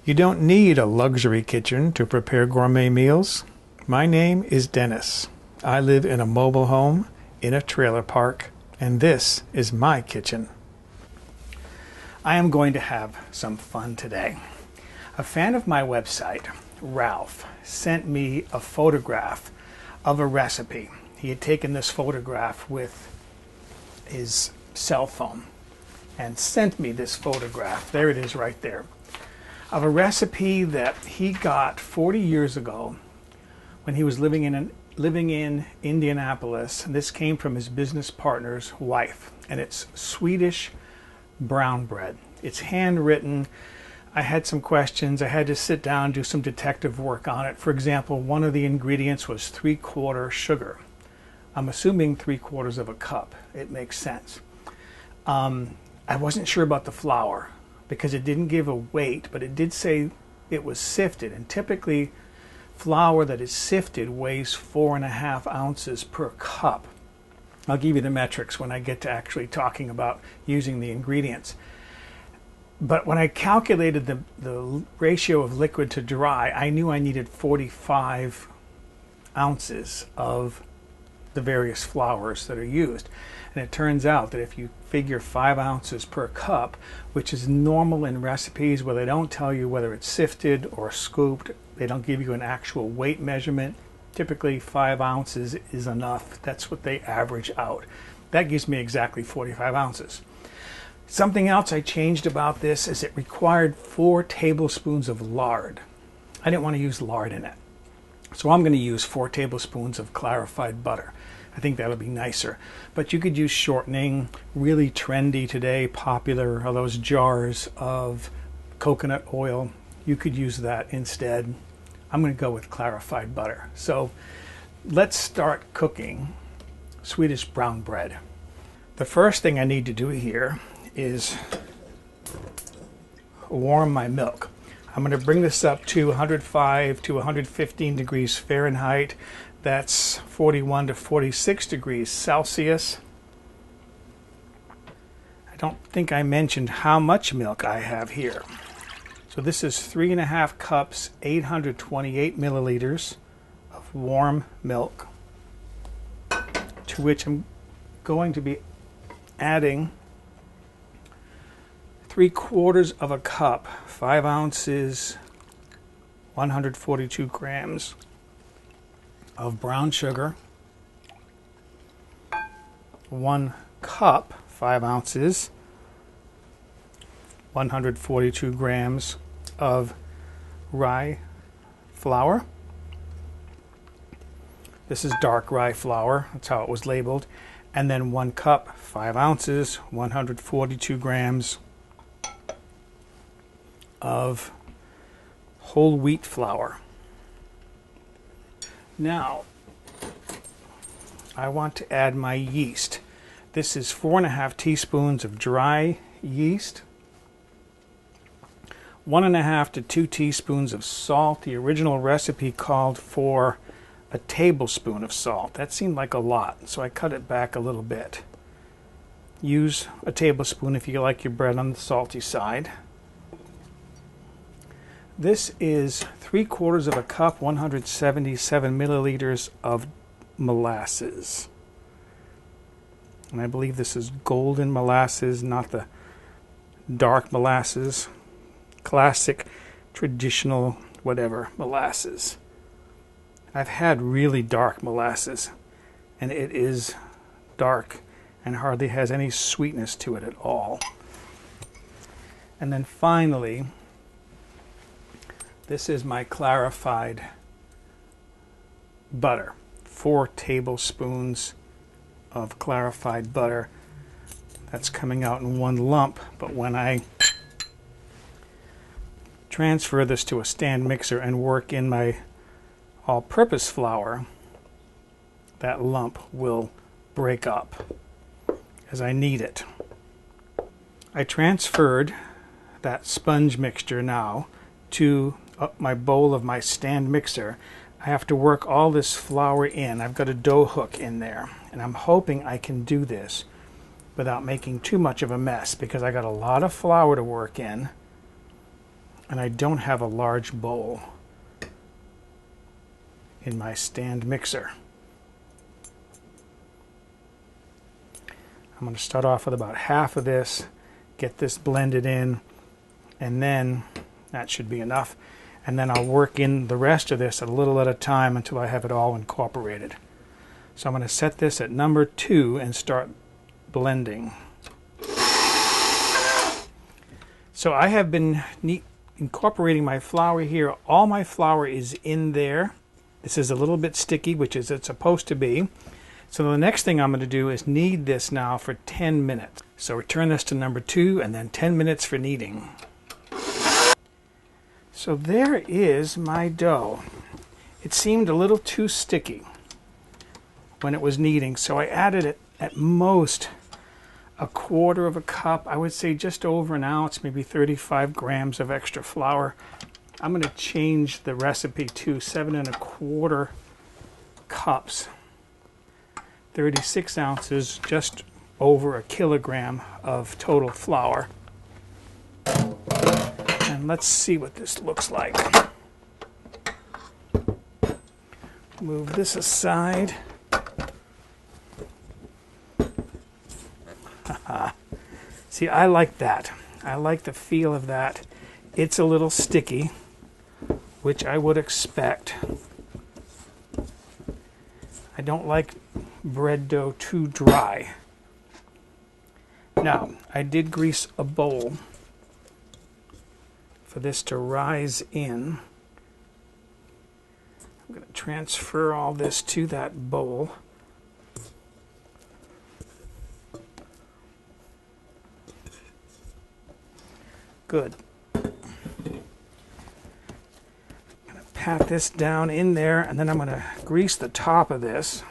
You don't need a luxury kitchen to prepare gourmet meals. My name is Dennis. I live in a mobile home in a trailer park, and this is my kitchen. I am going to have some fun today. A fan of my website, Ralph, sent me a photograph of a recipe. He had taken this photograph with his cell phone and sent me this photograph. There it is right there, of a recipe that he got 40 years ago when he was living in Indianapolis. This came from his business partner's wife, and it's Swedish brown bread. It's handwritten. I had some questions. I had to sit down, do some detective work on it. For example, one of the ingredients was 3/4 sugar. I'm assuming 3/4 of a cup. It makes sense. I wasn't sure about the flour because it didn't give a weight, but it did say it was sifted, and typically flour that is sifted weighs 4.5 ounces per cup. I'll give you the metrics when I get to actually talking about using the ingredients. But when I calculated the ratio of liquid to dry, I knew I needed 45 ounces of the various flours that are used. And it turns out that if you figure 5 ounces per cup, which is normal in recipes where they don't tell you whether it's sifted or scooped, they don't give you an actual weight measurement. Typically 5 ounces is enough. That's what they average out. That gives me exactly 45 ounces. Something else I changed about this is it required 4 tablespoons of lard. I didn't want to use lard in it, so I'm going to use 4 tablespoons of clarified butter. I think that'll be nicer. But you could use shortening. Really trendy today, popular are those jars of coconut oil. You could use that instead. I'm going to go with clarified butter. So let's start cooking Swedish brown bread. The first thing I need to do here is warm my milk. I'm going to bring this up to 105 to 115 degrees Fahrenheit. That's 41 to 46 degrees Celsius. I don't think I mentioned how much milk I have here. So this is 3.5 cups, 828 milliliters of warm milk, to which I'm going to be adding 3/4 of a cup, 5 ounces, 142 grams of brown sugar, 1 cup, 5 ounces, 142 grams of rye flour. This is dark rye flour, that's how it was labeled. And then 1 cup, 5 ounces, 142 grams of whole wheat flour. Now, I want to add my yeast. This is 4.5 teaspoons of dry yeast, 1.5 to 2 teaspoons of salt. The original recipe called for a tablespoon of salt. That seemed like a lot, so I cut it back a little bit. Use a tablespoon if you like your bread on the salty side. This is 3/4 of a cup, 177 milliliters of molasses. And I believe this is golden molasses, not the dark molasses. Classic, traditional, whatever, molasses. I've had really dark molasses, and it is dark and hardly has any sweetness to it at all. And then finally, this is my clarified butter. 4 tablespoons of clarified butter. That's coming out in one lump, but when I transfer this to a stand mixer and work in my all-purpose flour, that lump will break up as I need it. I transferred that sponge mixture now to my bowl of my stand mixer. I have to work all this flour in. I've got a dough hook in there, and I'm hoping I can do this without making too much of a mess because I got a lot of flour to work in and I don't have a large bowl in my stand mixer. I'm going to start off with about half of this, get this blended in, and then that should be enough. And then I'll work in the rest of this a little at a time until I have it all incorporated. So I'm going to set this at number 2 and start blending. So I have been incorporating my flour here. All my flour is in there. This is a little bit sticky, which is it's supposed to be. So the next thing I'm going to do is knead this now for 10 minutes. So return this to number 2 and then 10 minutes for kneading. So there is my dough. It seemed a little too sticky when it was kneading, so I added it at most a quarter of a cup. I would say just over an ounce, maybe 35 grams of extra flour. I'm going to change the recipe to 7 1/4 cups. 36 ounces, just over a kilogram of total flour. And let's see what this looks like. Move this aside. See, I like that. I like the feel of that. It's a little sticky, which I would expect. I don't like bread dough too dry. Now, I did grease a bowl for this to rise in. I'm going to transfer all this to that bowl. Good. I'm going to pat this down in there, and then I'm going to grease the top of this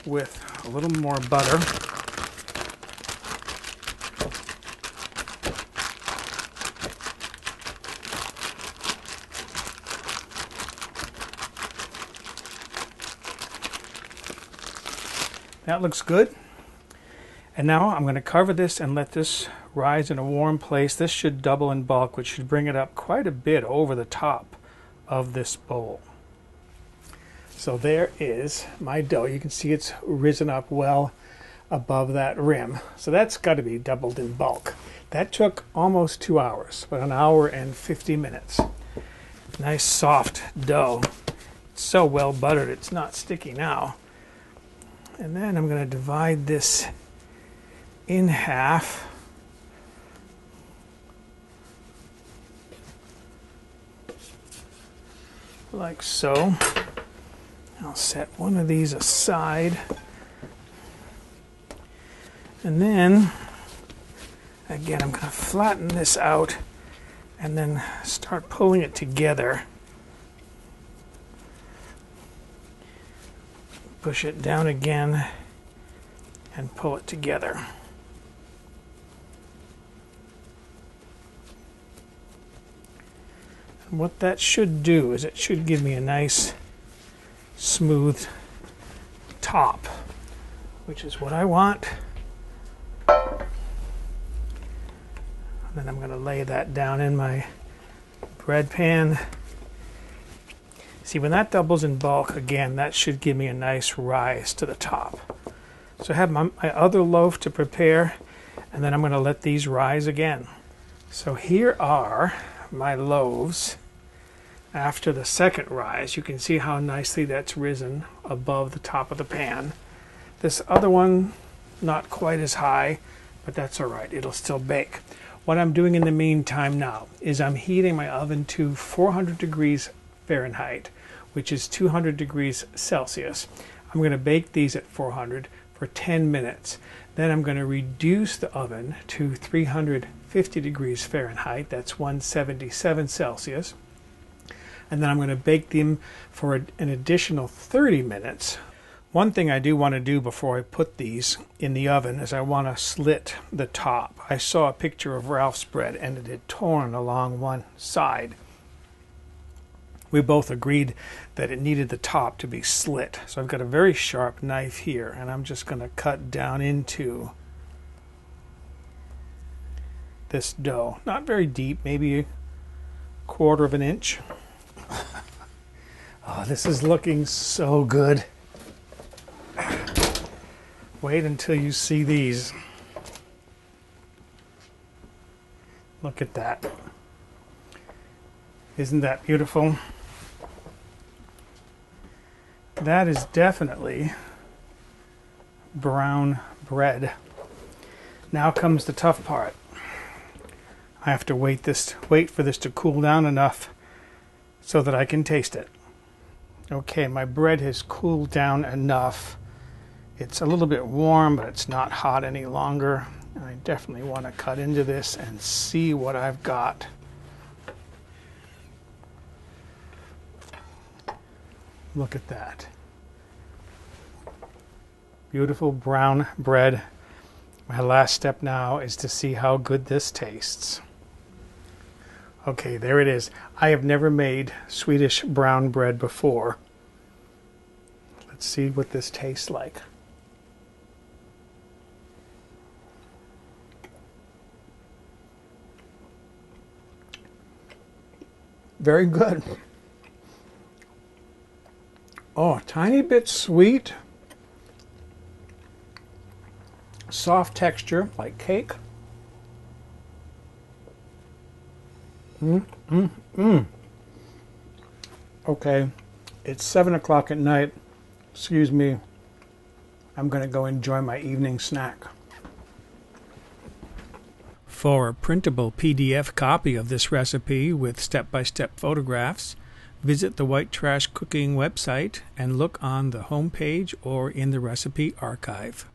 with a little more butter. That looks good. And now I'm going to cover this and let this rise in a warm place. This should double in bulk, which should bring it up quite a bit over the top of this bowl. So there is my dough. You can see it's risen up well above that rim. So that's got to be doubled in bulk. That took almost 2 hours, but 1 hour and 50 minutes. Nice soft dough. It's so well buttered it's not sticky now. And then I'm going to divide this in half. Like so. I'll set one of these aside. And then, again, I'm going to flatten this out and then start pulling it together. Push it down again and pull it together. And what that should do is it should give me a nice smooth top, which is what I want. And then I'm going to lay that down in my bread pan. See, when that doubles in bulk, again, that should give me a nice rise to the top. So I have my other loaf to prepare, and then I'm going to let these rise again. So here are my loaves after the second rise. You can see how nicely that's risen above the top of the pan. This other one, not quite as high, but that's all right. It'll still bake. What I'm doing in the meantime now is I'm heating my oven to 400 degrees Fahrenheit, which is 200 degrees Celsius. I'm going to bake these at 400 for 10 minutes. Then I'm going to reduce the oven to 350 degrees Fahrenheit. That's 177 Celsius. And then I'm going to bake them for an additional 30 minutes. One thing I do want to do before I put these in the oven is I want to slit the top. I saw a picture of Ralph's bread and it had torn along one side. We both agreed that it needed the top to be slit. So I've got a very sharp knife here, and I'm just going to cut down into this dough. Not very deep, maybe a quarter of an inch. Oh, this is looking so good. Wait until you see these. Look at that. Isn't that beautiful? That is definitely brown bread. Now comes the tough part. I have to wait for this to cool down enough so that I can taste it. Okay, my bread has cooled down enough. It's a little bit warm, but it's not hot any longer. And I definitely want to cut into this and see what I've got. Look at that. Beautiful brown bread. My last step now is to see how good this tastes. Okay, there it is. I have never made Swedish brown bread before. Let's see what this tastes like. Very good. Oh, a tiny bit sweet. Soft texture, like cake. Okay, it's 7 o'clock at night. Excuse me. I'm going to go enjoy my evening snack. For a printable PDF copy of this recipe with step-by-step photographs, visit the White Trash Cooking website and look on the home page or in the recipe archive.